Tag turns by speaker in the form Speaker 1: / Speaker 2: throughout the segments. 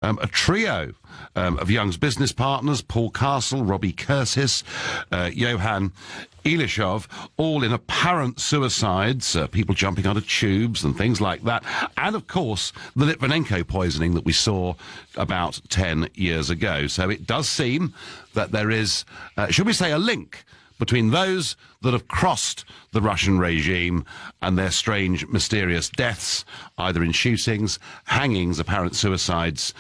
Speaker 1: A trio of Young's business partners, Paul Castle, Robbie Cursis, Johan Ilishov, all in apparent suicides, people jumping out of tubes and things like that. And, of course, the Litvinenko poisoning that we saw about 10 years ago. So it does seem that there is, should we say, a link between those that have crossed the Russian regime and their strange, mysterious deaths, either in shootings, hangings, apparent suicides,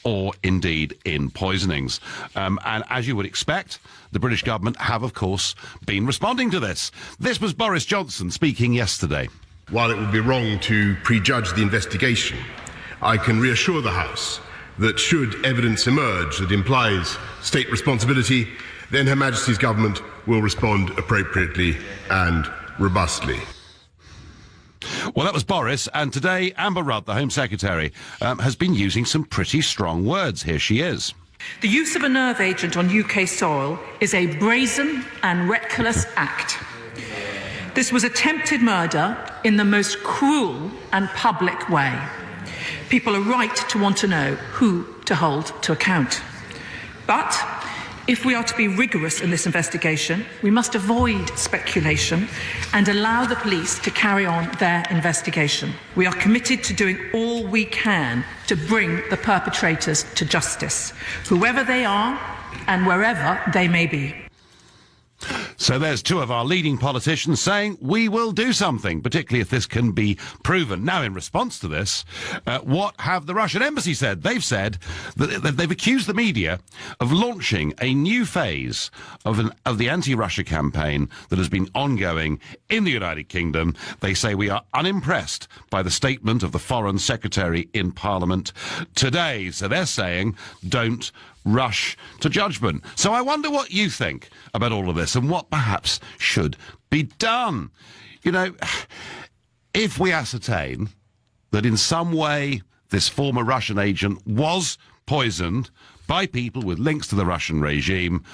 Speaker 1: or indeed in poisonings. And as you would expect, the British government have, of course, been responding to this. This was Boris Johnson speaking yesterday.
Speaker 2: While it would be wrong to prejudge the investigation, I can reassure the House that should evidence emerge that implies state responsibility, then Her Majesty's government will respond appropriately and robustly.
Speaker 1: Well, that was Boris, and today Amber Rudd, the Home Secretary, has been using some pretty strong words. Here she is.
Speaker 3: The use of a nerve agent on UK soil is a brazen and reckless act. This was attempted murder in the most cruel and public way. People are right to want to know who to hold to account. But if we are to be rigorous in this investigation, we must avoid speculation and allow the police to carry on their investigation. We are committed to doing all we can to bring the perpetrators to justice, whoever they are and wherever they may be.
Speaker 1: So there's two of our leading politicians saying we will do something, particularly if this can be proven. Now, in response to this, what have the Russian embassy said? They've said that they've accused the media of launching a new phase of the anti-Russia campaign that has been ongoing in the United Kingdom. They say we are unimpressed by the statement of the Foreign Secretary in Parliament today. So they're saying don't rush to judgment. So I wonder what you think about all of this and what perhaps should be done. You know, if we ascertain that in some way this former Russian agent was poisoned by people with links to the Russian regime,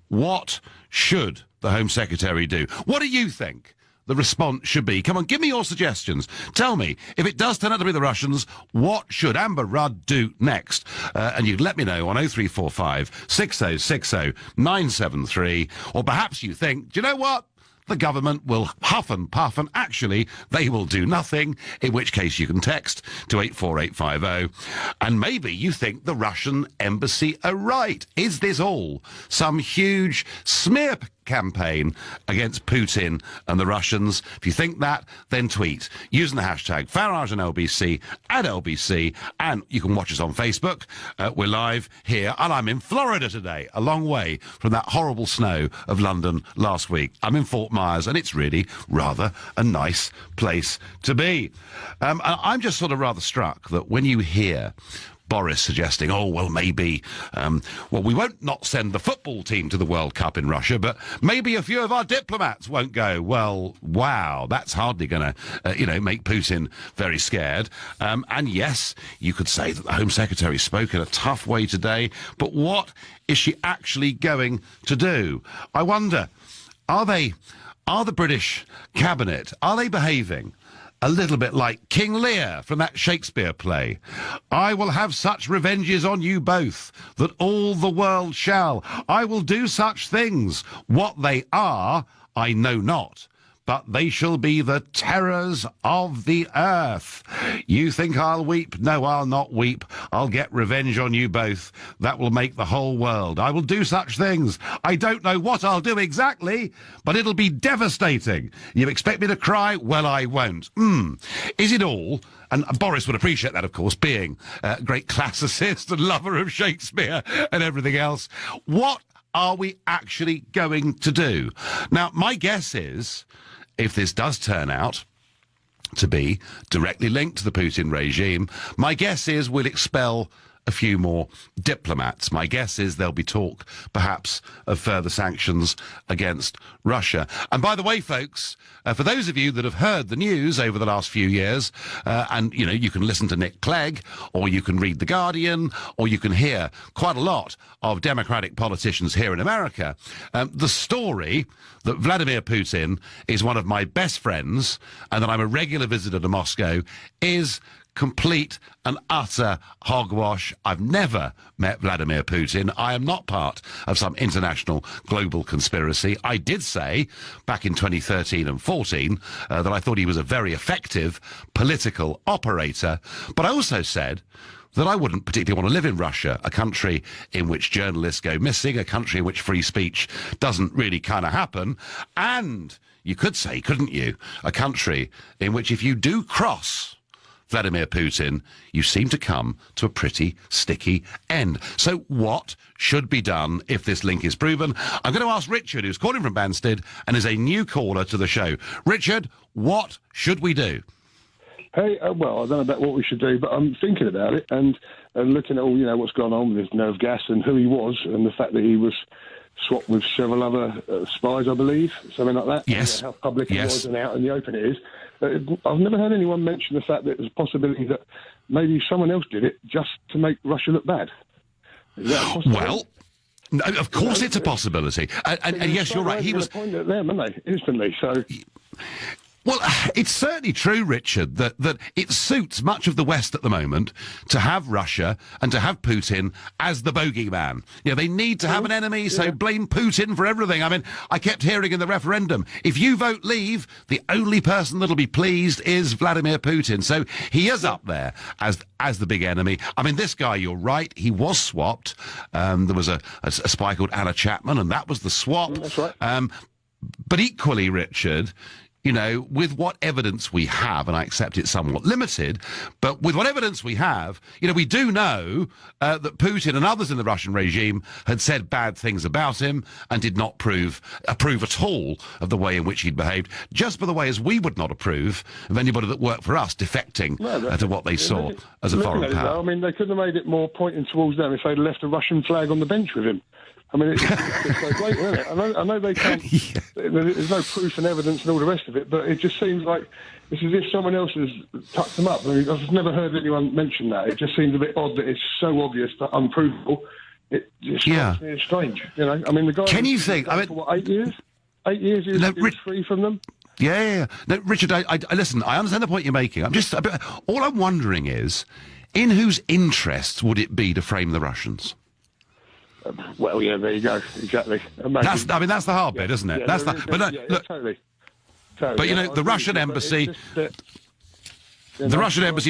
Speaker 1: what should the Home Secretary do? What do you think the response should be? Come on, give me your suggestions. Tell me, if it does turn out to be the Russians, what should Amber Rudd do next? And you can let me know on 0345 6060 973. Or perhaps you think, do you know what? The government will huff and puff and actually they will do nothing, in which case you can text to 84850. And maybe you think the Russian embassy are right. Is this all some huge smear campaign against Putin and the Russians? If you think that, then tweet using the hashtag Farage and LBC at LBC, and you can watch us on Facebook. We're live here, and I'm in Florida today, a long way from that horrible snow of London last week. I'm in Fort Myers, and it's really rather a nice place to be. And I'm just sort of rather struck that when you hear Boris suggesting, oh, well, maybe, well, we won't not send the football team to the World Cup in Russia, but maybe a few of our diplomats won't go. Well, wow, that's hardly going to, make Putin very scared. And yes, you could say that the Home Secretary spoke in a tough way today, but what is she actually going to do? I wonder, are the British cabinet, are they behaving a little bit like King Lear from that Shakespeare play? I will have such revenges on you both that all the world shall. I will do such things. What they are, I know not, but they shall be the terrors of the earth. You think I'll weep? No, I'll not weep. I'll get revenge on you both. That will make the whole world. I will do such things. I don't know what I'll do exactly, but it'll be devastating. You expect me to cry? Well, I won't. Is it all? And Boris would appreciate that, of course, being a great classicist and lover of Shakespeare and everything else. What are we actually going to do? Now, my guess is, if this does turn out to be directly linked to the Putin regime, my guess is we'll expel a few more diplomats. My guess is there'll be talk, perhaps, of further sanctions against Russia. And by the way, folks, for those of you that have heard the news over the last few years, and, you can listen to Nick Clegg, or you can read The Guardian, or you can hear quite a lot of Democratic politicians here in America, the story that Vladimir Putin is one of my best friends and that I'm a regular visitor to Moscow is complete and utter hogwash. I've never met Vladimir Putin. I am not part of some international global conspiracy. I did say back in 2013 and 14 that I thought he was a very effective political operator, but I also said that I wouldn't particularly want to live in Russia, a country in which journalists go missing, a country in which free speech doesn't really kind of happen, and you could say, couldn't you, a country in which if you do cross Vladimir Putin, you seem to come to a pretty sticky end. So what should be done if this link is proven? I'm going to ask Richard, who's calling from Banstead and is a new caller to the show. Richard, what should we do?
Speaker 4: Hey, well, I don't know about what we should do, but I'm thinking about it and looking at all, what's gone on with his nerve gas and who he was and the fact that he was swapped with several other spies, I believe, something like that.
Speaker 1: Yes.
Speaker 4: How public it was and out in the open it is. I've never heard anyone mention the fact that there's a possibility that maybe someone else did it just to make Russia look bad. Is that a possibility?
Speaker 1: Well, no, of course it's a possibility. And yes, you're right. He was
Speaker 4: point at them, aren't they? Instantly. So.
Speaker 1: Well, it's certainly true, Richard, that it suits much of the West at the moment to have Russia and to have Putin as the bogeyman. They need to have an enemy, so blame Putin for everything. I mean, I kept hearing in the referendum, if you vote leave, the only person that'll be pleased is Vladimir Putin. So he is up there as the big enemy. I mean, this guy, you're right, he was swapped. There was a spy called Anna Chapman, and that was the swap.
Speaker 4: That's right.
Speaker 1: But equally, Richard, with what evidence we have, and I accept it's somewhat limited, but with what evidence we have, we do know that Putin and others in the Russian regime had said bad things about him and did not approve at all of the way in which he'd behaved, just by the way as we would not approve of anybody that worked for us defecting to what they saw as a foreign power.
Speaker 4: I mean, they couldn't have made it more pointing towards them if they'd left a Russian flag on the bench with him. I mean, it's so blatant, isn't it? I know they can't. Yeah. There's no proof and evidence and all the rest of it, but it just seems like it's as if someone else has tucked them up. I mean, I've just never heard anyone mention that. It just seems a bit odd that it's so obvious but unprovable. It strikes me as strange. I mean, the guy.
Speaker 1: Can you think?
Speaker 4: I mean, for what, 8 years? 8 years he was free from them.
Speaker 1: Yeah. No, Richard, I listen. I understand the point you're making. All I'm wondering is, in whose interests would it be to frame the Russians?
Speaker 4: Well, yeah, there you go. Exactly.
Speaker 1: That's the hard bit, isn't it?
Speaker 4: Yeah,
Speaker 1: Look,
Speaker 4: totally.
Speaker 1: But the Russian embassy,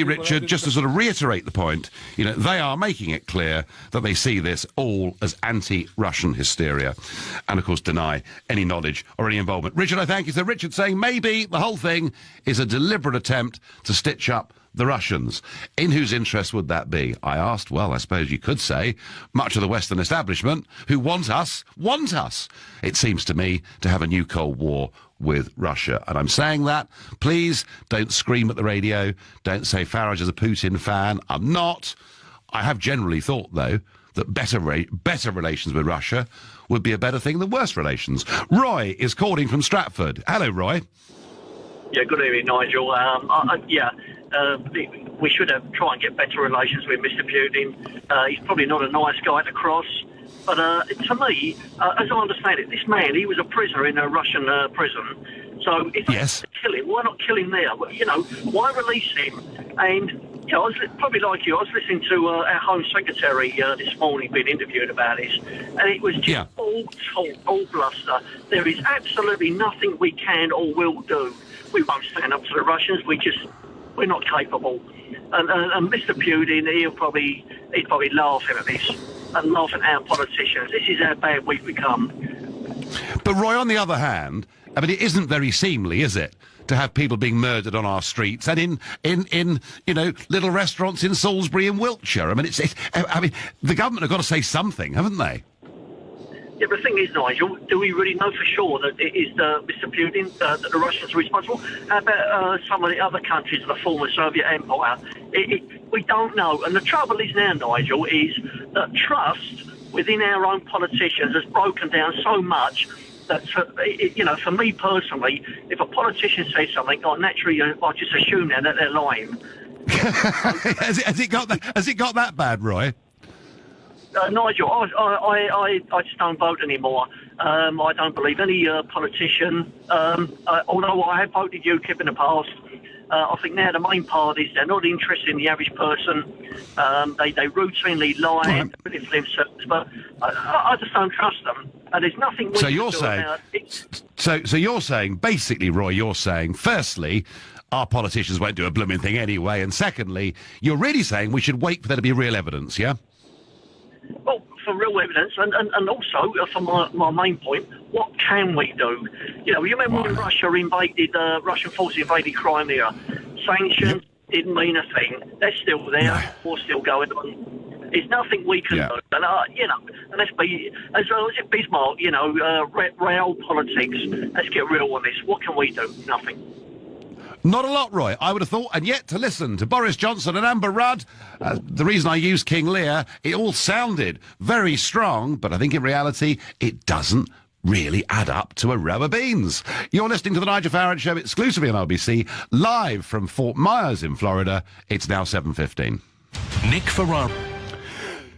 Speaker 1: Richard, just to sort of reiterate the point, they are making it clear that they see this all as anti-Russian hysteria, and of course deny any knowledge or any involvement. Richard, I thank you. So Richard saying maybe the whole thing is a deliberate attempt to stitch up the Russians. In whose interest would that be? I asked. Well, I suppose you could say much of the Western establishment who want us, it seems to me, to have a new Cold War with Russia. And I'm saying that. Please don't scream at the radio. Don't say Farage is a Putin fan. I'm not. I have generally thought, though, that better relations with Russia would be a better thing than worse relations. Roy is calling from Stratford. Hello, Roy.
Speaker 5: Yeah, good evening, Nigel. We should try and get better relations with Mr. Putin. He's probably not a nice guy to cross. But to me, as I understand it, this man, he was a prisoner in a Russian prison. So if they kill him, why not kill him there? Why release him? And, I was probably like you, I was listening to our Home Secretary this morning being interviewed about this, and it was just all talk, all bluster. There is absolutely nothing we can or will do. We won't stand up to the Russians. We're not capable. And Mr. Putin, he'd probably laughing at this and laughing at our politicians. This is how bad we've become.
Speaker 1: But Roy, on the other hand, I mean, it isn't very seemly, is it, to have people being murdered on our streets and in little restaurants in Salisbury and Wiltshire. I mean, the government have got to say something, haven't they?
Speaker 5: Yeah, but the thing is, Nigel, do we really know for sure that it is Mr. Putin, that the Russians are responsible? How about some of the other countries of the former Soviet Empire? We don't know. And the trouble is now, Nigel, is that trust within our own politicians has broken down so much that, for me personally, if a politician says something, naturally, I just assume now that they're lying.
Speaker 1: Has it got that bad, Roy?
Speaker 5: Nigel, I just don't vote anymore. I don't believe any politician, although I have voted UKIP in the past. I think now the main parties, they're not interested in the average person. They routinely lie and manipulate themselves, but I just don't trust them. And there's nothing we
Speaker 1: So
Speaker 5: can
Speaker 1: you're
Speaker 5: do
Speaker 1: saying,
Speaker 5: about it.
Speaker 1: so you're saying, basically, Roy, you're saying, firstly, our politicians won't do a blooming thing anyway, and secondly, you're really saying we should wait for there to be real evidence, yeah?
Speaker 5: Well, for real evidence, and also, for my main point, what can we do? You remember when Russian forces invaded Crimea? Sanctions didn't mean a thing. They're still there, or still going on. There's nothing we can do. And, and let's be, as well as it Bismarck, real politics, let's get real on this. What can we do? Nothing.
Speaker 1: Not a lot, Roy, I would have thought, and yet to listen to Boris Johnson and Amber Rudd, the reason I used King Lear, it all sounded very strong, but I think in reality it doesn't really add up to a row of beans. You're listening to the Nigel Farage Show exclusively on LBC, live from Fort Myers in Florida. It's now 7:15.
Speaker 6: Nick Farage.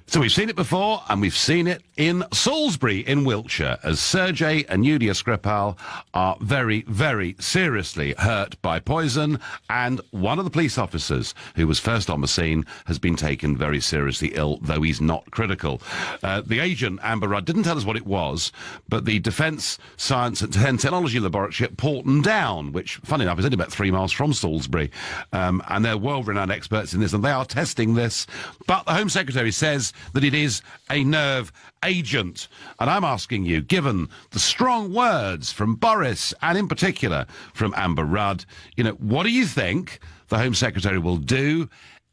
Speaker 1: So we've seen it before, and we've seen it in Salisbury in Wiltshire, as Sergei and Yulia Skripal are very, very seriously hurt by poison, and one of the police officers who was first on the scene has been taken very seriously ill, though he's not critical. The agent, Amber Rudd, didn't tell us what it was, but the Defence Science and Technology Laboratory at Porton Down, which, funny enough, is only about 3 miles from Salisbury, and they're world-renowned experts in this, and they are testing this, but the Home Secretary says that it is a nerve agent. And I'm asking you, given the strong words from Boris and in particular from Amber Rudd, what do you think the Home Secretary will do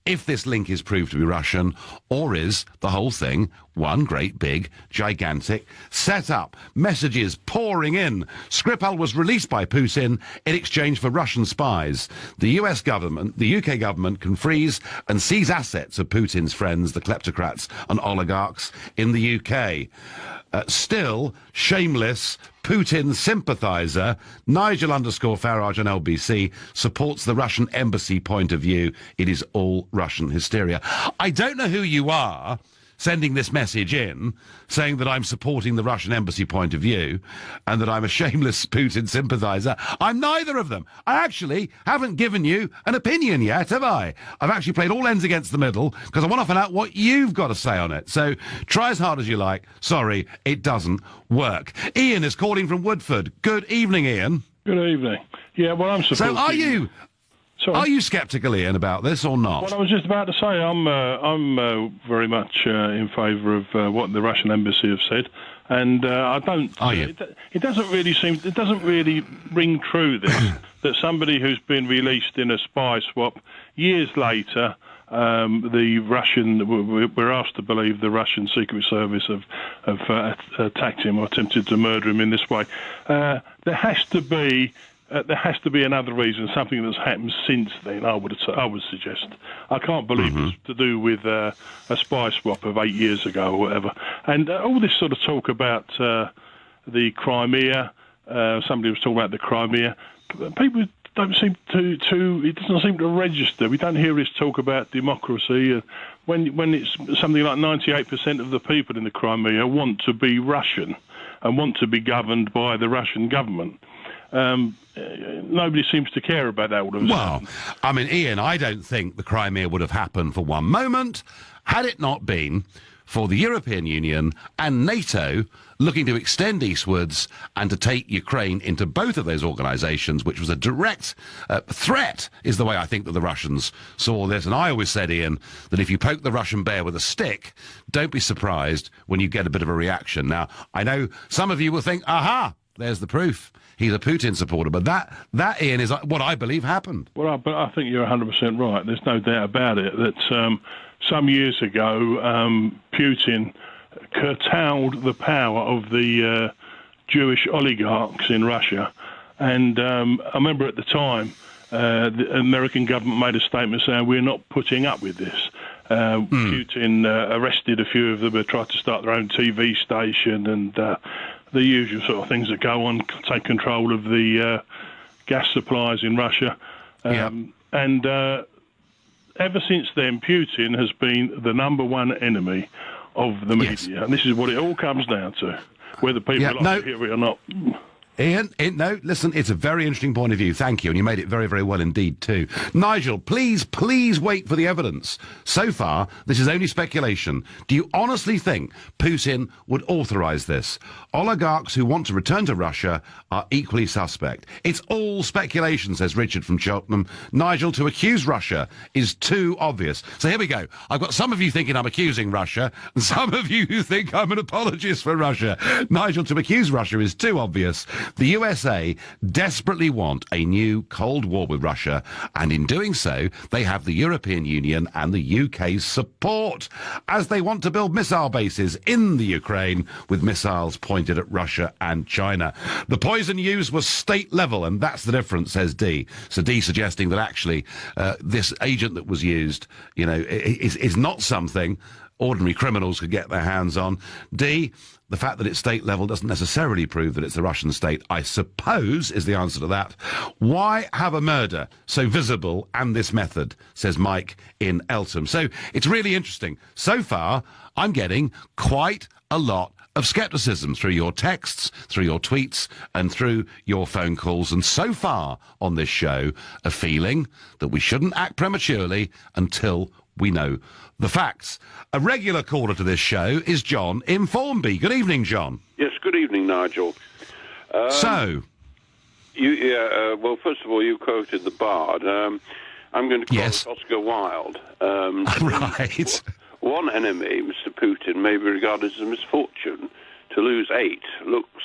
Speaker 1: if this link is proved to be Russian, or is the whole thing one great big, gigantic set-up? Messages pouring in. Skripal was released by Putin in exchange for Russian spies. The US government, the UK government, can freeze and seize assets of Putin's friends, the kleptocrats and oligarchs in the UK. Still, shameless Putin sympathiser Nigel _Farage on LBC supports the Russian embassy point of view. It is all Russian hysteria. I don't know who you are sending this message in, saying that I'm supporting the Russian embassy point of view and that I'm a shameless Putin sympathiser. I'm neither of them. I actually haven't given you an opinion yet, have I? I've actually played all ends against the middle because I want to find out what you've got to say on it. So try as hard as you like. Sorry, it doesn't work. Ian is calling from Woodford. Good evening, Ian.
Speaker 7: Good evening. Yeah, well, I'm supporting...
Speaker 1: So are you...
Speaker 7: Sorry?
Speaker 1: Are you sceptical, Ian, about this or not?
Speaker 7: Well, I was just about to say I'm very much in favour of what the Russian embassy have said, and I don't.
Speaker 1: Are you?
Speaker 7: It doesn't really ring true that somebody who's been released in a spy swap years later. We're asked to believe the Russian Secret Service have attacked him or attempted to murder him in this way. There has to be another reason, something that's happened since then. I would suggest. I can't believe it's to do with a spy swap of 8 years ago or whatever. And all this sort of talk about the Crimea. Somebody was talking about the Crimea. People don't seem to. It doesn't seem to register. We don't hear this talk about democracy. When it's something like 98% of the people in the Crimea want to be Russian and want to be governed by the Russian government. Nobody seems to care about that all of a sudden.
Speaker 1: Well, I mean, Ian, I don't think the Crimea would have happened for one moment had it not been for the European Union and NATO looking to extend eastwards and to take Ukraine into both of those organisations, which was a direct threat, is the way I think that the Russians saw this. And I always said, Ian, that if you poke the Russian bear with a stick, don't be surprised when you get a bit of a reaction. Now, I know some of you will think, aha, there's the proof. He's a Putin supporter, but that Ian, is what I believe happened.
Speaker 7: Well, but I think you're 100% right. There's no doubt about it that some years ago, Putin curtailed the power of the Jewish oligarchs in Russia. And I remember at the time, the American government made a statement saying, we're not putting up with this. Putin arrested a few of them and tried to start their own TV station and... the usual sort of things that go on, take control of the gas supplies in Russia. And ever since then, Putin has been the number one enemy of the media. And this is what it all comes down to, whether people like to hear it or not.
Speaker 1: Ian, no, listen, it's a very interesting point of view. Thank you, and you made it very, very well indeed, too. Nigel, please wait for the evidence. So far, this is only speculation. Do you honestly think Putin would authorise this? Oligarchs who want to return to Russia are equally suspect. It's all speculation, says Richard from Cheltenham. Nigel, to accuse Russia is too obvious. So here we go. I've got some of you thinking I'm accusing Russia, and some of you who think I'm an apologist for Russia. Nigel, to accuse Russia is too obvious. The USA desperately want a new Cold War with Russia, and in doing so, they have the European Union and the UK's support, as they want to build missile bases in the Ukraine with missiles pointed at Russia and China. The poison used was state level, and that's the difference, says D. So D suggesting that actually this agent that was used, you know, is not something ordinary criminals could get their hands on. D, the fact that it's state level doesn't necessarily prove that it's the Russian state, I suppose, is the answer to that. Why have a murder so visible and this method, says Mike in Eltham. So it's really interesting. So far, I'm getting quite a lot of scepticism through your texts, through your tweets, and through your phone calls. And so far on this show, a feeling that we shouldn't act prematurely until we know the facts. A regular caller to this show is John in Formby. Good evening, John.
Speaker 6: Yes, good evening, Nigel.
Speaker 1: Well,
Speaker 6: first of all, you quoted the Bard. I'm going to quote Oscar Wilde.
Speaker 1: Right.
Speaker 6: One enemy, Mr. Putin, may be regarded as a misfortune. To lose 8 looks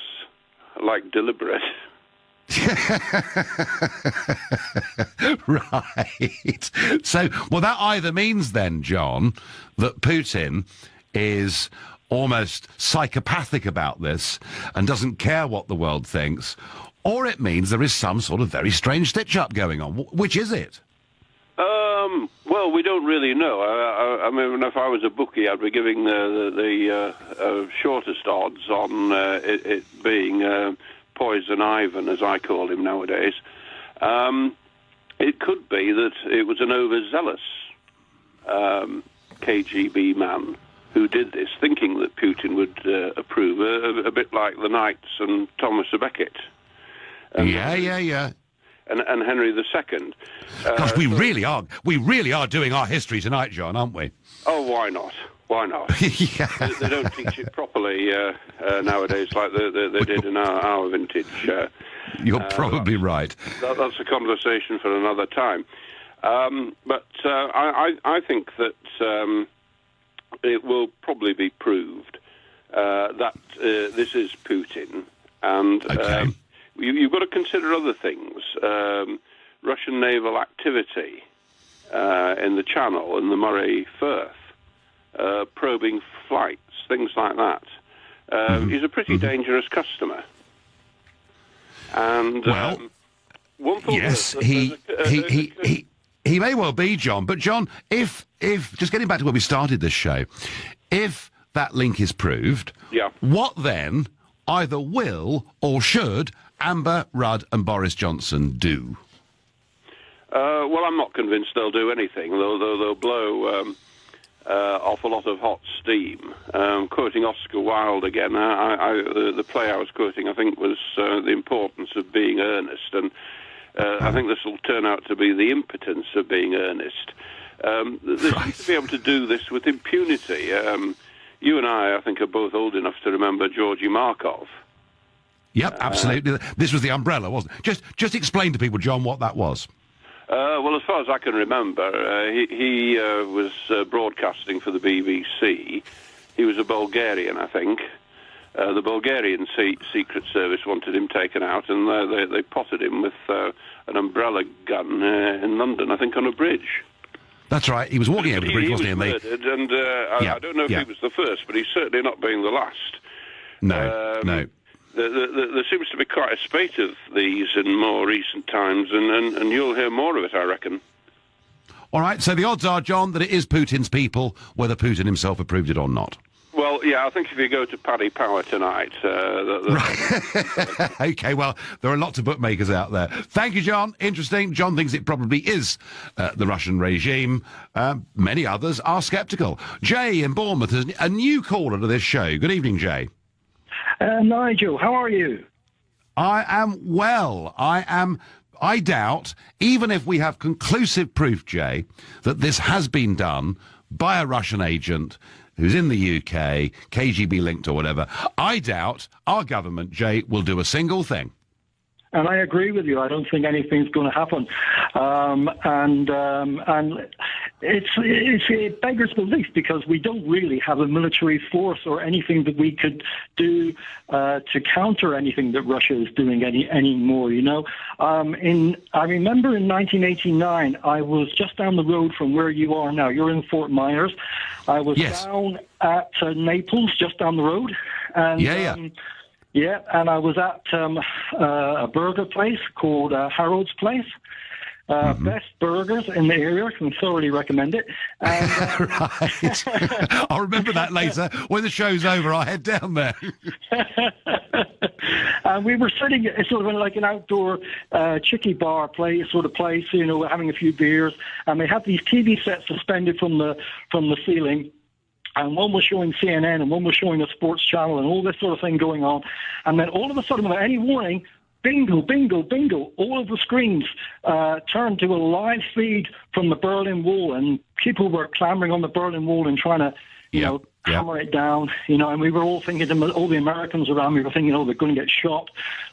Speaker 6: like deliberate.
Speaker 1: Right. So, well, that either means then, John, that Putin is almost psychopathic about this and doesn't care what the world thinks, or it means there is some sort of very strange stitch-up going on. Which is it?
Speaker 6: Well, we don't really know. I mean, if I was a bookie, I'd be giving the shortest odds on it being Poison Ivan, as I call him nowadays. It could be that it was an overzealous KGB man who did this, thinking that Putin would approve, a bit like the Knights and Thomas à Becket.
Speaker 1: Yeah.
Speaker 6: And Henry II.
Speaker 1: Gosh, we really are doing our history tonight, John, aren't we?
Speaker 6: Oh, why not? Why not?
Speaker 1: Yeah.
Speaker 6: They don't teach it properly nowadays like they did in our vintage.
Speaker 1: You're probably right.
Speaker 6: That's a conversation for another time. But I think that it will probably be proved that this is Putin. And you've got to consider other things. Russian naval activity in the Channel and the Murray Firth. Probing flights, things like that. He's a pretty dangerous customer. And one thought
Speaker 1: yes, he may well be, John. But John, if just getting back to where we started this show, if that link is proved, what then either will or should Amber Rudd and Boris Johnson do?
Speaker 6: Well, I'm not convinced they'll do anything. They'll blow off a lot of hot steam. Quoting Oscar Wilde again, the play I was quoting, I think, was the importance of being earnest, and I think this will turn out to be the impotence of being earnest. They seem to be able to do this with impunity. You and I think, are both old enough to remember Georgy Markov.
Speaker 1: Yep, absolutely. This was the umbrella, wasn't it? Just explain to people, John, what that was.
Speaker 6: Well, as far as I can remember, he was broadcasting for the BBC. He was a Bulgarian, I think. The Bulgarian Secret Service wanted him taken out, and they potted him with an umbrella gun in London, I think, on a bridge.
Speaker 1: That's right. He was walking over the bridge, wasn't he?
Speaker 6: He was murdered, and I don't know if he was the first, but he's certainly not being the last.
Speaker 1: No.
Speaker 6: There seems to be quite a spate of these in more recent times, and you'll hear more of it, I reckon.
Speaker 1: All right, so the odds are, John, that it is Putin's people, whether Putin himself approved it or not.
Speaker 6: Well, yeah, I think if you go to Paddy Power tonight...
Speaker 1: Right. OK, well, there are lots of bookmakers out there. Thank you, John. Interesting. John thinks it probably is the Russian regime. Many others are sceptical. Jay in Bournemouth is a new caller to this show. Good evening, Jay.
Speaker 8: Nigel, how are you?
Speaker 1: I am well. I doubt, even if we have conclusive proof, Jay, that this has been done by a Russian agent who's in the UK, KGB linked or whatever, I doubt our government, Jay, will do a single thing.
Speaker 8: And I agree with you. I don't think anything's going to happen. And it beggars belief, because we don't really have a military force or anything that we could do to counter anything that Russia is doing anymore. You know, I remember in 1989, I was just down the road from where you are now. You're in Fort Myers. I was down at Naples, just down the road. And, yeah, and I was at a burger place called Harold's Place. Best burgers in the area. I can thoroughly recommend it. And,
Speaker 1: right. I'll remember that later. When the show's over, I'll head down there.
Speaker 8: And we were sitting sort of like an outdoor chicky bar place, you know, having a few beers. And they had these TV sets suspended from the ceiling. And one was showing CNN, and one was showing a sports channel, and all this sort of thing going on. And then all of a sudden, without any warning, bingo, bingo, bingo, all of the screens turned to a live feed from the Berlin Wall, and people were clambering on the Berlin Wall and trying to, you know, hammer it down, you know, and we were all thinking, all the Americans around me were thinking, oh, they're going to get shot.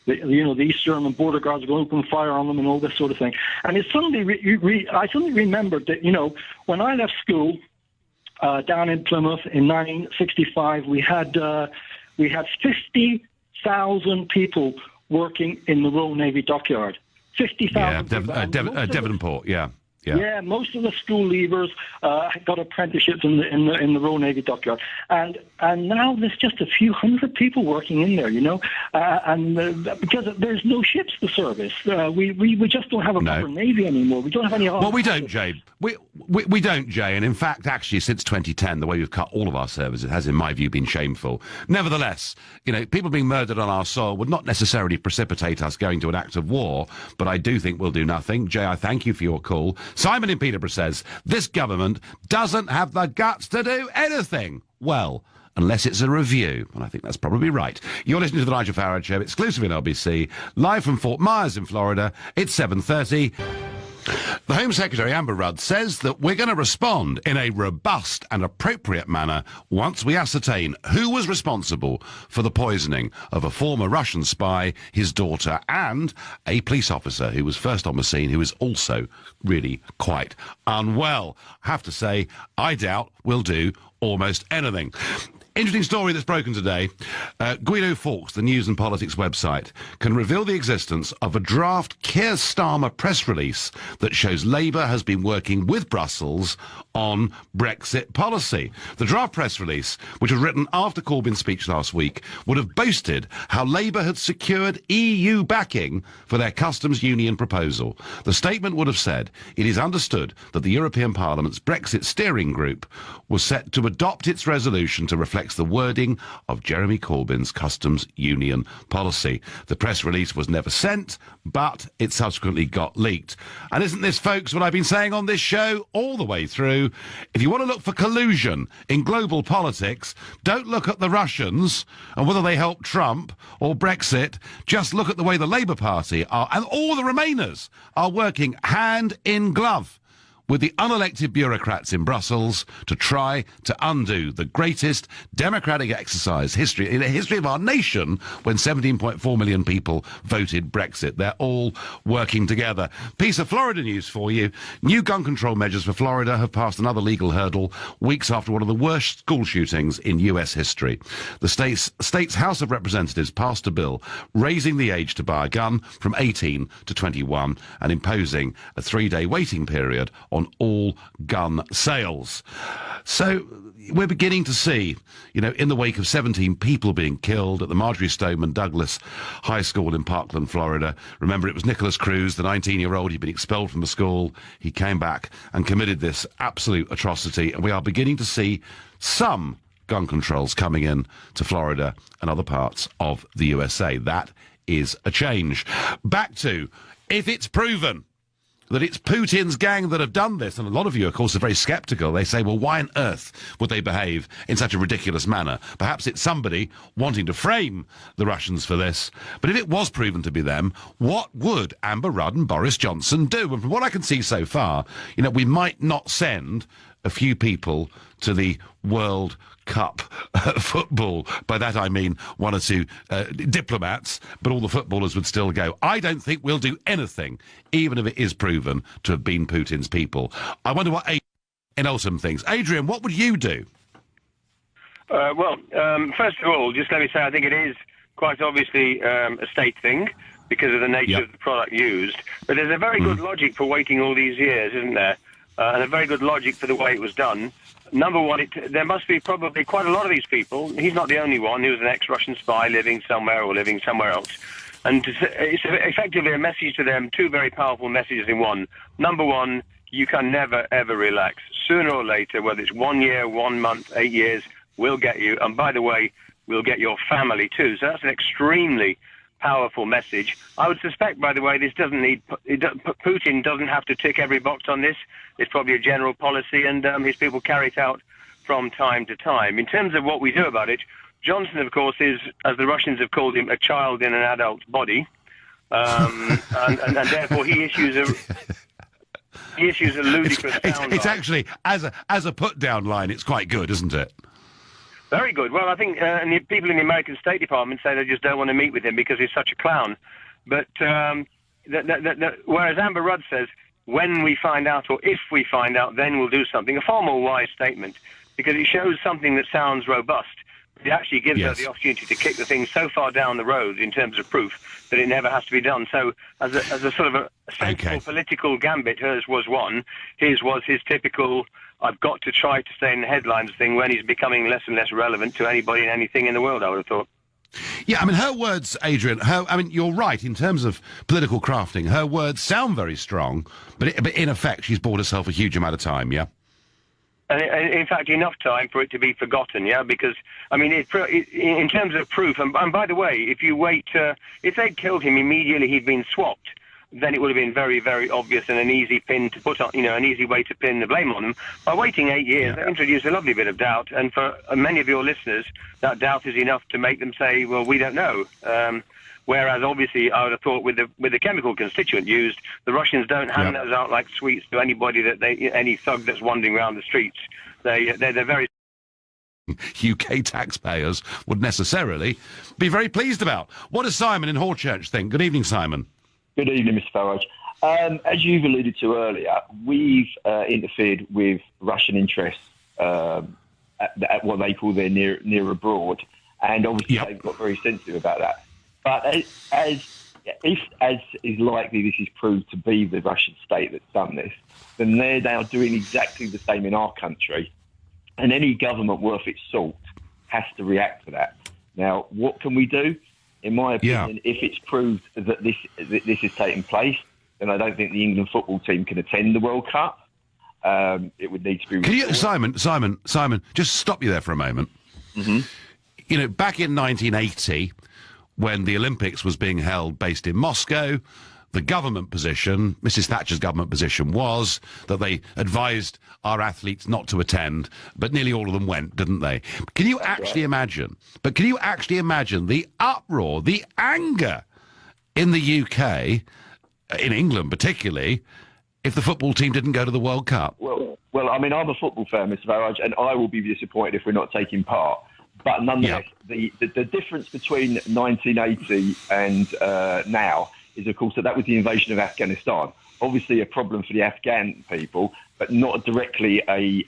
Speaker 8: The East German border guards are going to open fire on them and all this sort of thing. And it suddenly, I suddenly remembered that, you know, when I left school, down in Plymouth in 1965, we had 50,000 people working in the Royal Navy dockyard. 50,000.
Speaker 1: Yeah, Devonport.
Speaker 8: Yeah, most of the school leavers got apprenticeships in the Royal Navy dockyard, and now there's just a few hundred people working in there, you know, because there's no ships to service, we just don't have a proper navy anymore. We don't have any.
Speaker 1: Well, we don't, Jay. We don't, Jay. And in fact, actually, since 2010, the way we've cut all of our services has, in my view, been shameful. Nevertheless, you know, people being murdered on our soil would not necessarily precipitate us going to an act of war, but I do think we'll do nothing. Jay, I thank you for your call. Simon in Peterborough says, this government doesn't have the guts to do anything. Well, unless it's a review. And I think that's probably right. You're listening to the Nigel Farage Show, exclusive in LBC, live from Fort Myers in Florida. It's 7:30. The Home Secretary, Amber Rudd, says that we're going to respond in a robust and appropriate manner once we ascertain who was responsible for the poisoning of a former Russian spy, his daughter, and a police officer who was first on the scene, who is also really quite unwell. I have to say, I doubt we'll do almost anything. Interesting story that's broken today. Guido Fawkes, the news and politics website, can reveal the existence of a draft Keir Starmer press release that shows Labour has been working with Brussels on Brexit policy. The draft press release, which was written after Corbyn's speech last week, would have boasted how Labour had secured EU backing for their customs union proposal. The statement would have said, it is understood that the European Parliament's Brexit steering group was set to adopt its resolution to reflect the wording of Jeremy Corbyn's customs union policy. The press release was never sent, but it subsequently got leaked. And isn't this, folks, what I've been saying on this show all the way through? If you want to look for collusion in global politics, don't look at the Russians and whether they help Trump or Brexit. Just look at the way the Labour Party are, and all the Remainers are working hand in glove with the unelected bureaucrats in Brussels to try to undo the greatest democratic exercise in the history of our nation when 17.4 million people voted Brexit. They're all working together. Piece of Florida news for you. New gun control measures for Florida have passed another legal hurdle weeks after one of the worst school shootings in U.S. history. The state's House of Representatives passed a bill raising the age to buy a gun from 18 to 21 and imposing a 3-day waiting period on all gun sales. So we're beginning to see, you know, in the wake of 17 people being killed at the Marjorie Stoneman Douglas High School in Parkland, Florida. Remember, it was Nicholas Cruz, the 19-year-old. He'd been expelled from the school. He came back and committed this absolute atrocity. And we are beginning to see some gun controls coming in to Florida and other parts of the USA. That is a change. Back to, if it's proven that it's Putin's gang that have done this. And a lot of you, of course, are very sceptical. They say, well, why on earth would they behave in such a ridiculous manner? Perhaps it's somebody wanting to frame the Russians for this. But if it was proven to be them, what would Amber Rudd and Boris Johnson do? And from what I can see so far, you know, we might not send a few people to the World Cup football. By that I mean one or two diplomats, but all the footballers would still go. I don't think we'll do anything, even if it is proven to have been Putin's people. I wonder what Adrian in Oldham thinks. Adrian, what would you do?
Speaker 9: First of all, just let me say I think it is quite obviously a state thing because of the nature of the product used. But there's a very good logic for waiting all these years, isn't there? And a very good logic for the way it was done. Number one, there must be probably quite a lot of these people. He's not the only one. He was an ex-Russian spy living somewhere or living somewhere else. And it's effectively a message to them, two very powerful messages in one. Number one, you can never, ever relax. Sooner or later, whether it's 1 year, 1 month, 8 years, we'll get you. And by the way, we'll get your family too. So that's an extremely powerful message. I would suspect, by the way, Putin doesn't have to tick every box on this. It's probably a general policy, and his people carry it out from time to time. In terms of what we do about it, Johnson, of course, is, as the Russians have called him, a child in an adult's body, and therefore he issues a ludicrous sound.
Speaker 1: It's actually, as a put-down line, it's quite good, isn't it?
Speaker 9: Very good. Well, I think and the people in the American State Department say they just don't want to meet with him because he's such a clown. But whereas Amber Rudd says, when we find out or if we find out, then we'll do something, a far more wise statement, because it shows something that sounds robust. It actually gives her the opportunity to kick the thing so far down the road in terms of proof that it never has to be done. So as a sort of a sensible political gambit, hers was one. His was his typical, I've got to try to stay in the headlines thing when he's becoming less and less relevant to anybody and anything in the world, I would have thought.
Speaker 1: Yeah, I mean, her words, Adrian, you're right, in terms of political crafting, her words sound very strong, but in effect, she's bought herself a huge amount of time, yeah?
Speaker 9: In fact, enough time for it to be forgotten, yeah? Because, I mean, in terms of proof, and by the way, if you wait, if they'd killed him immediately, he'd been swapped, then it would have been very, very obvious and an easy pin to put on, an easy way to pin the blame on them. By waiting 8 years, they introduced a lovely bit of doubt, and for many of your listeners, that doubt is enough to make them say, well, we don't know. Whereas, obviously, I would have thought with the chemical constituent used, the Russians don't hand those out like sweets to anybody any thug that's wandering around the streets. They're very...
Speaker 1: UK taxpayers would necessarily be very pleased about. What does Simon in Horchurch think? Good evening, Simon.
Speaker 10: Good evening, Mr. Farage. As you've alluded to earlier, we've interfered with Russian interests at what they call their near abroad, and obviously they've got very sensitive about that. But as is likely this is proved to be the Russian state that's done this, then they're now doing exactly the same in our country, and any government worth its salt has to react to that. Now, what can we do? In my opinion, if it's proved that this is taking place, then I don't think the England football team can attend the World Cup. It would need to be...
Speaker 1: Can you, Simon, just stop you there for a moment. Mm-hmm. Back in 1980, when the Olympics was being held based in Moscow, the government position, Mrs. Thatcher's government position, was that they advised our athletes not to attend, but nearly all of them went, didn't they? Can you actually imagine? But can you actually imagine the uproar, the anger in the UK, in England particularly, if the football team didn't go to the World Cup?
Speaker 10: Well, I mean, I'm a football fan, Mr. Farage, and I will be disappointed if we're not taking part. But nonetheless, the difference between 1980 and now is, of course, that was the invasion of Afghanistan. Obviously a problem for the Afghan people, but not directly a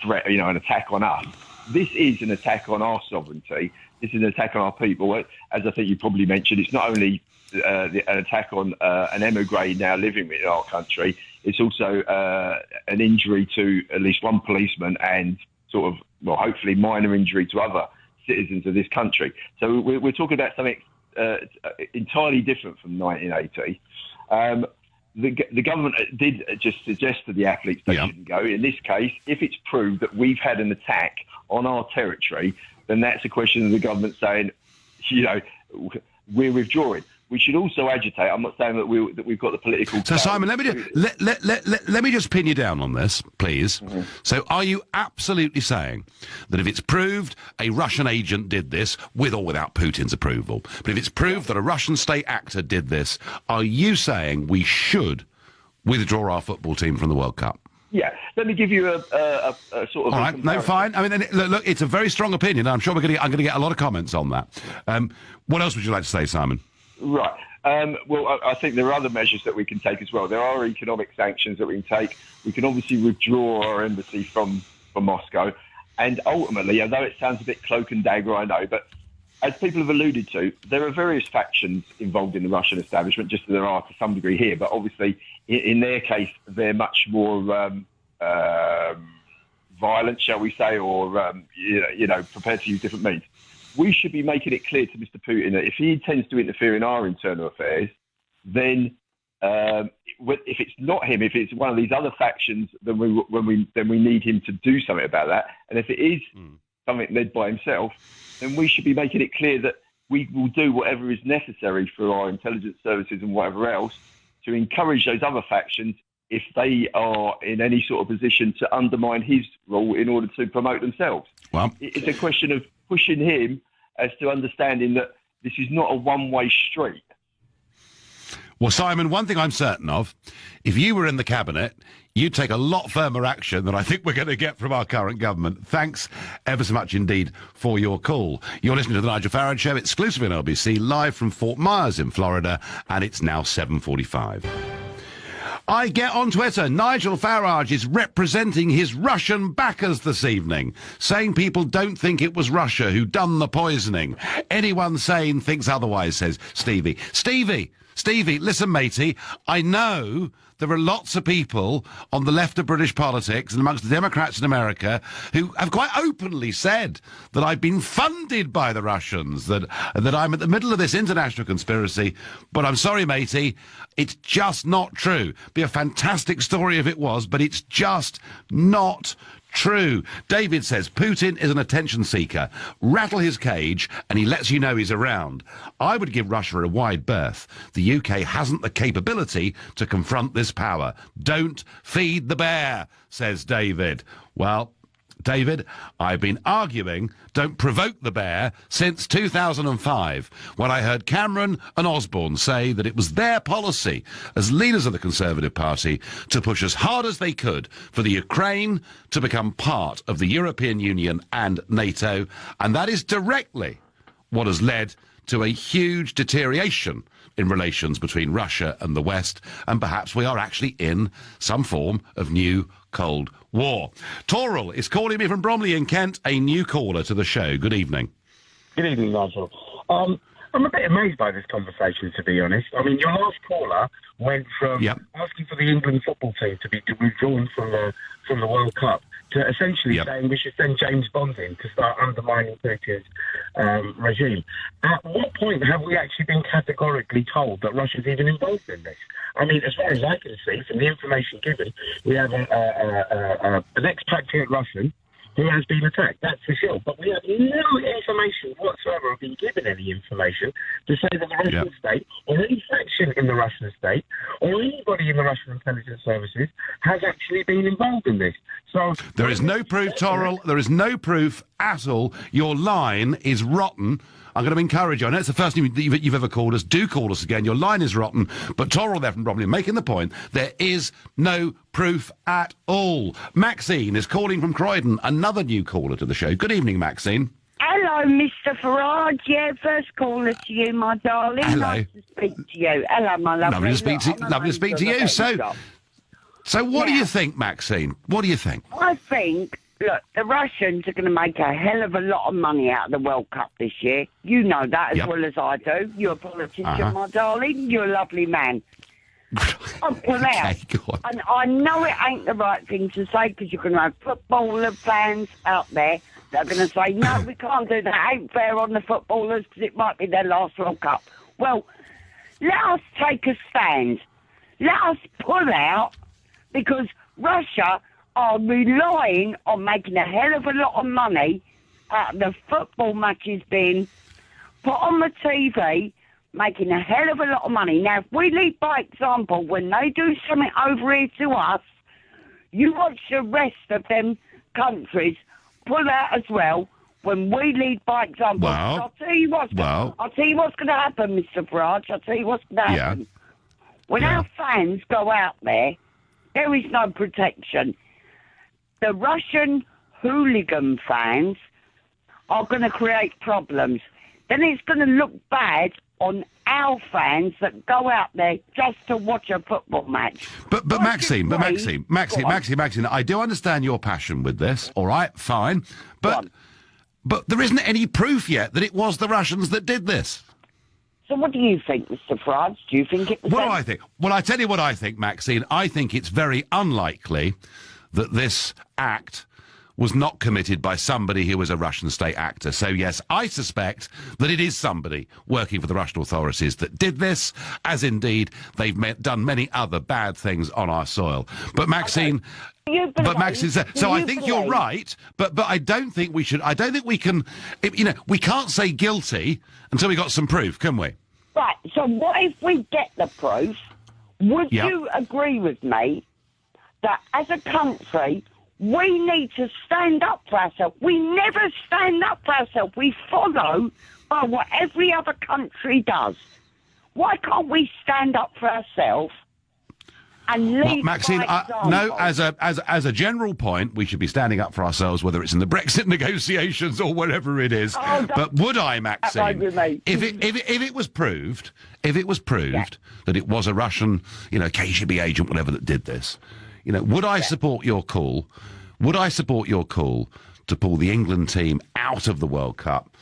Speaker 10: threat, an attack on us. This is an attack on our sovereignty. This is an attack on our people. As I think you probably mentioned, it's not only an attack on an emigre now living in our country, it's also an injury to at least one policeman and sort of, hopefully minor injury to other citizens of this country. So we're talking about something entirely different from 1980. The government did just suggest to the athletes they shouldn't go. In this case, if it's proved that we've had an attack on our territory, then that's a question of the government saying, we're withdrawing. we should also agitate. I'm not saying that we've got the political.
Speaker 1: So, Simon, let me just pin you down on this, please. Mm-hmm. So, are you absolutely saying that if it's proved a Russian agent did this, with or without Putin's approval, but if it's proved that a Russian state actor did this, are you saying we should withdraw our football team from the World Cup?
Speaker 10: Yeah, let me give you a sort of...
Speaker 1: All right, no, fine. I mean, look, it's a very strong opinion. I'm sure I'm going to get a lot of comments on that. What else would you like to say, Simon?
Speaker 10: Right. Well, I think there are other measures that we can take as well. There are economic sanctions that we can take. We can obviously withdraw our embassy from Moscow. And ultimately, although it sounds a bit cloak and dagger, I know, but as people have alluded to, there are various factions involved in the Russian establishment, just as there are to some degree here. But obviously, in their case, they're much more violent, shall we say, or prepared to use different means. We should be making it clear to Mr. Putin that if he intends to interfere in our internal affairs, then if it's not him, if it's one of these other factions, then we need him to do something about that. And if it is something led by himself, then we should be making it clear that we will do whatever is necessary for our intelligence services and whatever else to encourage those other factions if they are in any sort of position to undermine his role in order to promote themselves.
Speaker 1: Well,
Speaker 10: it's a question of pushing him as to understanding that this is not a one-way street.
Speaker 1: Well, Simon, one thing I'm certain of, if you were in the cabinet, you'd take a lot firmer action than I think we're going to get from our current government. Thanks ever so much indeed for your call. You're listening to the Nigel Farage Show, exclusively on LBC, live from Fort Myers in Florida, and it's now 7:45. I get on Twitter, Nigel Farage is representing his Russian backers this evening, saying people don't think it was Russia who done the poisoning. Anyone sane thinks otherwise, says Stevie. Stevie, listen, matey, I know there are lots of people on the left of British politics and amongst the Democrats in America who have quite openly said that I've been funded by the Russians, that I'm at the middle of this international conspiracy. But I'm sorry, matey, it's just not true. Be a fantastic story if it was, but it's just not true. David says Putin is an attention seeker. Rattle his cage and he lets you know he's around. I would give Russia a wide berth. The UK hasn't the capability to confront this power. Don't feed the bear, says David. Well, David, I've been arguing don't provoke the bear since 2005, when I heard Cameron and Osborne say that it was their policy as leaders of the Conservative Party to push as hard as they could for the Ukraine to become part of the European Union and NATO, and that is directly what has led to a huge deterioration in relations between Russia and the West, and perhaps we are actually in some form of new Cold War. Toril is calling me from Bromley in Kent, a new caller to the show. Good evening.
Speaker 11: Good evening, Nigel. I'm a bit amazed by this conversation, to be honest. I mean, your last caller went from asking for the England football team to be withdrawn from the World Cup to essentially saying we should send James Bond in to start undermining Putin's regime. At what point have we actually been categorically told that Russia's even involved in this? I mean, as far as I can see, from the information given, we have an expatriate Russian who has been attacked, that's for sure. But we have no information whatsoever, or been given any information to say that the Russian state, or any faction in the Russian state, or anybody in the Russian intelligence services has actually been involved in this. So
Speaker 1: there is no proof, Toril. There is no proof at all. Your line is rotten. I'm going to encourage you. I know it's the first time you've ever called us. Do call us again. Your line is rotten. But Toril there from Bromley making the point, there is no proof at all. Maxine is calling from Croydon, another new caller to the show. Good evening, Maxine.
Speaker 12: Hello, Mr. Farage. Yeah, first caller to you, my darling.
Speaker 1: Hello.
Speaker 12: Nice to speak to you. Hello, my lovely.
Speaker 1: Lovely to speak to you. So what do you think, Maxine? What do you think?
Speaker 12: I think, look, the Russians are going to make a hell of a lot of money out of the World Cup this year. You know that as well as I do. You're a politician, my darling. You're a lovely man. I'll pull out. And I know it ain't the right thing to say, because you're going to have footballer fans out there that are going to say, no, we can't do that. It ain't fair on the footballers because it might be their last World Cup. Well, let us take a stand. Let us pull out, because Russia are relying on making a hell of a lot of money out of the football matches being put on the TV making a hell of a lot of money. Now, if we lead by example, when they do something over here to us, you watch the rest of them countries pull out as well. When we lead by example, I'll tell you what's going to happen, Mr. Farage. I'll tell you what's going to happen. When our fans go out there, there is no protection. The Russian hooligan fans are going to create problems. Then it's going to look bad on our fans that go out there just to watch a football match.
Speaker 1: But Maxine, I do understand your passion with this. All right, fine. But there isn't any proof yet that it was the Russians that did this.
Speaker 12: So what do you think, Mr. Farage? Do you think it was...
Speaker 1: What do I think? Well, I tell you what I think, Maxine. I think it's very unlikely that this act was not committed by somebody who was a Russian state actor. So, yes, I suspect that it is somebody working for the Russian authorities that did this, as indeed they've done many other bad things on our soil. But, Maxine... But Maxine, so I think you're right, but I don't think we should. I don't think we can. We can't say guilty until we got some proof, can we?
Speaker 12: Right. So what if we get the proof? Would you agree with me that as a country we need to stand up for ourselves? We never stand up for ourselves. We follow what every other country does. Why can't we stand up for ourselves? And
Speaker 1: Maxine, no, as a general point, we should be standing up for ourselves, whether it's in the Brexit negotiations or whatever it is. But would I, Maxine, if it was proved that it was a Russian, KGB agent, whatever, that did this, would I support your call? Would I support your call to pull the England team out of the World Cup?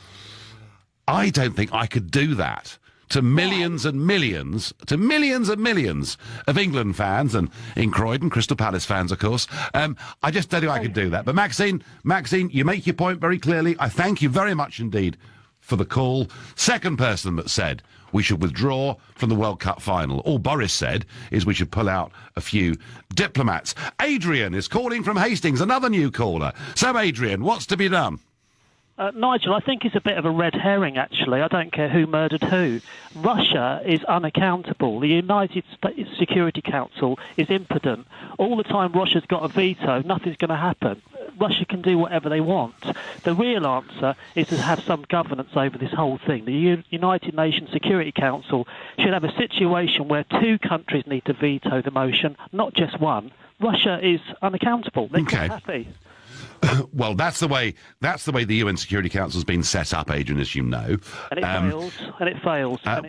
Speaker 1: I don't think I could do that. To millions and millions of England fans, and in Croydon, Crystal Palace fans, of course. I just don't think I could do that. But Maxine, you make your point very clearly. I thank you very much indeed for the call. Second person that said we should withdraw from the World Cup final. All Boris said is we should pull out a few diplomats. Adrian is calling from Hastings, another new caller. So, Adrian, what's to be done?
Speaker 13: Nigel, I think it's a bit of a red herring, actually. I don't care who murdered who. Russia is unaccountable. The United States Security Council is impotent. All the time Russia's got a veto, nothing's going to happen. Russia can do whatever they want. The real answer is to have some governance over this whole thing. The United Nations Security Council should have a situation where two countries need to veto the motion, not just one. Russia is unaccountable. They're quite happy.
Speaker 1: Well, that's the way the UN Security Council's been set up, Adrian, as you know.
Speaker 13: And it fails.
Speaker 1: I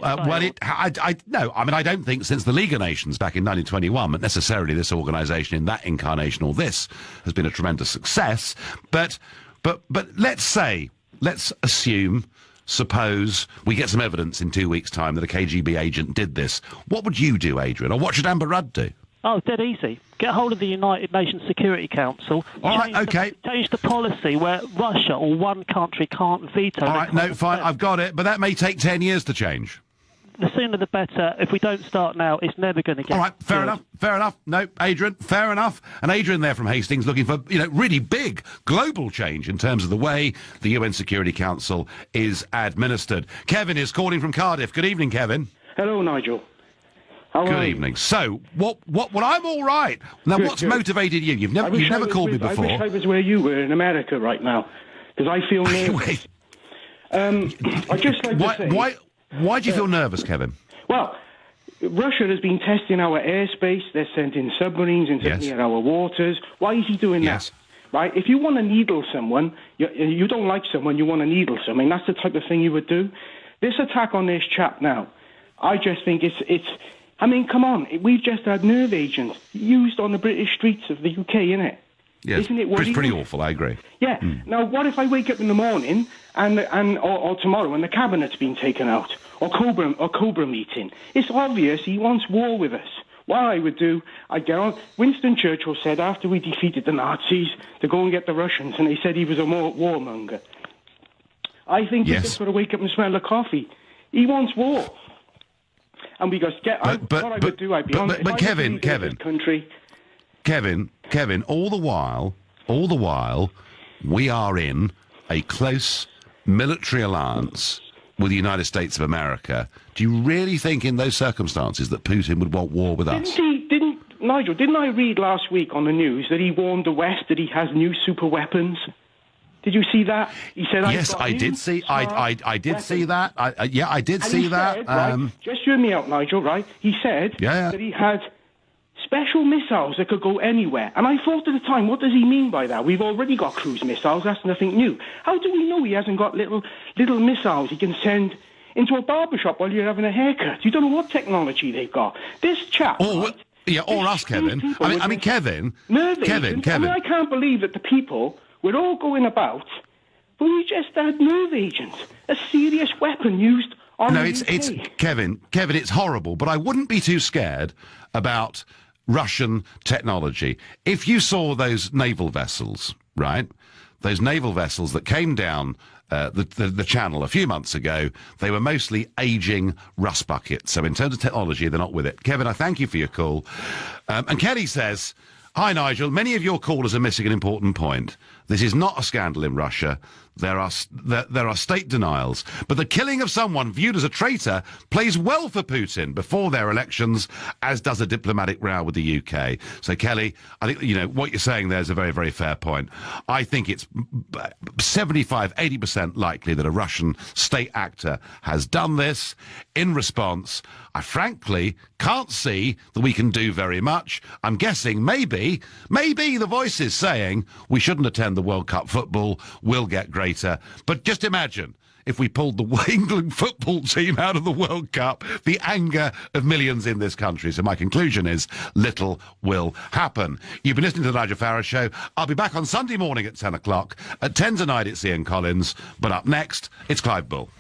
Speaker 1: don't think since the League of Nations back in 1921, but necessarily this organisation in that incarnation or this has been a tremendous success. But let's suppose we get some evidence in 2 weeks' time that a KGB agent did this. What would you do, Adrian? Or what should Amber Rudd do?
Speaker 13: Oh, dead easy. Get hold of the United Nations Security Council. Change the policy where Russia or one country can't veto.
Speaker 1: All right, no, fine, I've got it, but that may take 10 years to change.
Speaker 13: The sooner the better. If we don't start now, it's never going to get...
Speaker 1: All right, fair enough. No, Adrian, fair enough. And Adrian there from Hastings looking for, really big global change in terms of the way the UN Security Council is administered. Kevin is calling from Cardiff. Good evening, Kevin.
Speaker 14: Hello, Nigel.
Speaker 1: Good evening. So, what? I'm all right. Now, what's motivated you? You've never called me before.
Speaker 14: I wish I was where you were in America right now, because I feel nervous. I just like to say...
Speaker 1: Why do you feel nervous, Kevin?
Speaker 14: Well, Russia has been testing our airspace. They're sending submarines into near our waters. Why is he doing that? Right? If you want to needle someone, you don't like someone, you want to needle someone. That's the type of thing you would do. This attack on this chap now, I just think it's. I mean, come on. We've just had nerve agents used on the British streets of the UK, innit?
Speaker 1: Yes,
Speaker 14: isn't it
Speaker 1: it's pretty awful, I agree.
Speaker 14: Yeah. Now, what if I wake up in the morning or tomorrow and the cabinet's been taken out, or Cobra meeting? It's obvious he wants war with us. What I would do, I'd get on. Winston Churchill said after we defeated the Nazis to go and get the Russians, and they said he was a warmonger. I think he's just got to wake up and smell the coffee. He wants war. And we just get out. What I would do, I'd be on.
Speaker 1: But Kevin, all the while, we are in a close military alliance with the United States of America, do you really think in those circumstances that Putin would want war with us?
Speaker 14: Nigel, didn't I read last week on the news that he warned the West that he has new super weapons? Did you see that? He said,
Speaker 1: "Yes, I did see. I did see that. I did see that."
Speaker 14: Said, right, just hear me out, Nigel. Right? He said that he had special missiles that could go anywhere. And I thought at the time, what does he mean by that? We've already got cruise missiles. That's nothing new. How do we know he hasn't got little missiles he can send into a barbershop while you're having a haircut? You don't know what technology they've got. This chap.
Speaker 1: Or us, Kevin. I mean, Kevin. Kevin.
Speaker 14: I mean, I can't believe that the people we're all going about, but we just had nerve agents, a serious weapon used on the UK.
Speaker 1: It's Kevin, it's horrible, but I wouldn't be too scared about Russian technology. If you saw those naval vessels, right, those naval vessels that came down the channel a few months ago, they were mostly aging rust buckets. So in terms of technology, they're not with it. Kevin, I thank you for your call. And Kelly says, "Hi, Nigel. Many of your callers are missing an important point. This is not a scandal in Russia. There are state denials, but the killing of someone viewed as a traitor plays well for Putin before their elections, as does a diplomatic row with the UK." So, Kelly, I think, what you're saying there is a very, very fair point. I think it's 75–80% likely that a Russian state actor has done this. In response, I frankly can't see that we can do very much. I'm guessing maybe the voices saying we shouldn't attend the World Cup football will get greater. But just imagine if we pulled the England football team out of the World Cup, the anger of millions in this country. So my conclusion is little will happen. You've been listening to the Nigel Farage Show. I'll be back on Sunday morning at 10 o'clock. At 10 tonight, it's Ian Collins. But up next, it's Clive Bull.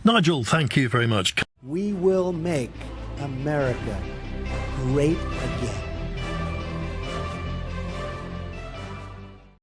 Speaker 15: Nigel, thank you very much.
Speaker 16: We will make America great again.